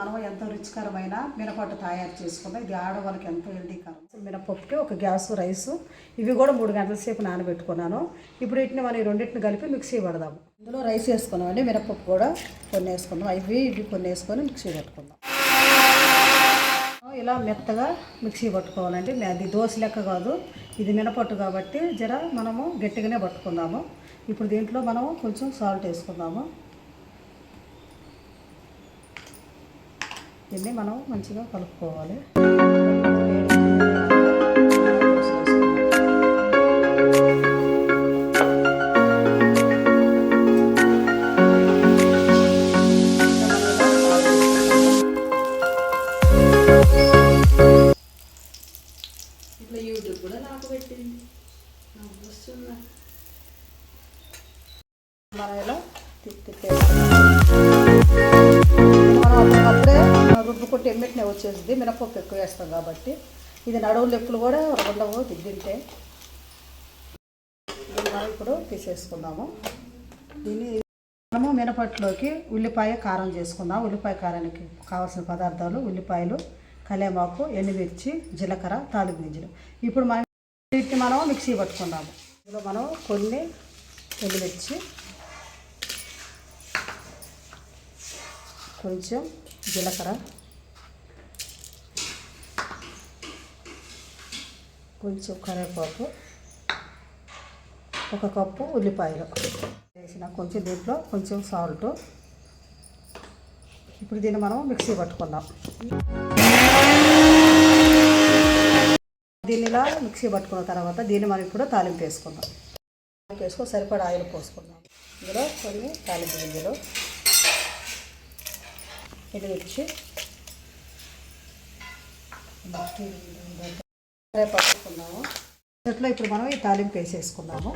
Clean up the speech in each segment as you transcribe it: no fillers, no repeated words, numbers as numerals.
మనం ఎంతో రుచికరమైన మినపట్టు తయారు చేసుకుందాం. ఇది ఆడవాళ్ళకి ఎంతో హెల్దీకరం. మినపప్పుకి ఒక గ్లాసు రైసు, ఇవి కూడా 3 గంటల సేపు నానబెట్టుకున్నాను. ఇప్పుడు వీటిని మనం ఈ రెండింటిని కలిపి మిక్సీ పడదాము. ఇందులో రైస్ వేసుకున్నామండి, మినపప్పు కూడా కొన్ని వేసుకున్నాం. ఇవి కొన్ని వేసుకొని మిక్సీ పట్టుకుందాం. ఇలా మెత్తగా మిక్సీ పట్టుకోవాలండి. అది దోశ లెక్క కాదు, ఇది మినపట్టు కాబట్టి మనము గట్టిగానే పట్టుకుందాము. ఇప్పుడు దీంట్లో మనము కొంచెం సాల్ట్ వేసుకుందాము. దీన్ని మనం మంచిగా కలుపుకోవాలి. ఇట్లా యూట్యూబ్ కూడా నాకు పెట్టింది. మనం ఇలా అప్పుడే రుబ్బు కొట్టి ఎమ్మెట్నే వచ్చేసింది. మినపప్పు ఎక్కువ వేస్తాం కాబట్టి ఇది నడువులు ఎప్పుడు కూడా ఉండవు తింటే. దీన్ని మనం ఇప్పుడు తీసేసుకుందాము. దీన్ని మనము మినపట్టులోకి ఉల్లిపాయ కారం చేసుకుందాం. ఉల్లిపాయ కారానికి కావాల్సిన పదార్థాలు: ఉల్లిపాయలు, కలేమాకు, ఎండుమిర్చి, జీలకర్ర, తాలింపు గింజలు. ఇప్పుడు వీటిని మనం మిక్సీ పట్టుకుందాము. ఇందులో మనం కొన్ని ఎండుమిర్చి, కొంచెం జీలకర్ర, కొంచెం కరివేపాకు, 1 కప్పు ఉల్లిపాయలు వేసిన, కొంచెం దీంట్లో కొంచెం సాల్ట్. ఇప్పుడు దీన్ని మనం మిక్సీ పట్టుకుందాం. దీన్ని ఇలా మిక్సీ పట్టుకున్న తర్వాత దీన్ని మనం ఇప్పుడు తాలింపు వేసుకుందాం. వేసుకొని సరిపడా ఆయిల్ పోసుకుందాం. ఇందులో కొన్ని తాలింపు గింజలు, ఎండుమిర్చి, పట్టుకున్నాము. ఇట్లా ఇప్పుడు మనం ఈ తాలింపు వేసేసుకున్నాము.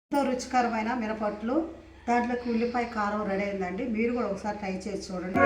ఎంతో రుచికరమైన మినపట్లు, దాంట్లోకి ఉల్లిపాయ కారం రెడీ అయిందండి. మీరు కూడా ఒకసారి ట్రై చేసి చూడండి.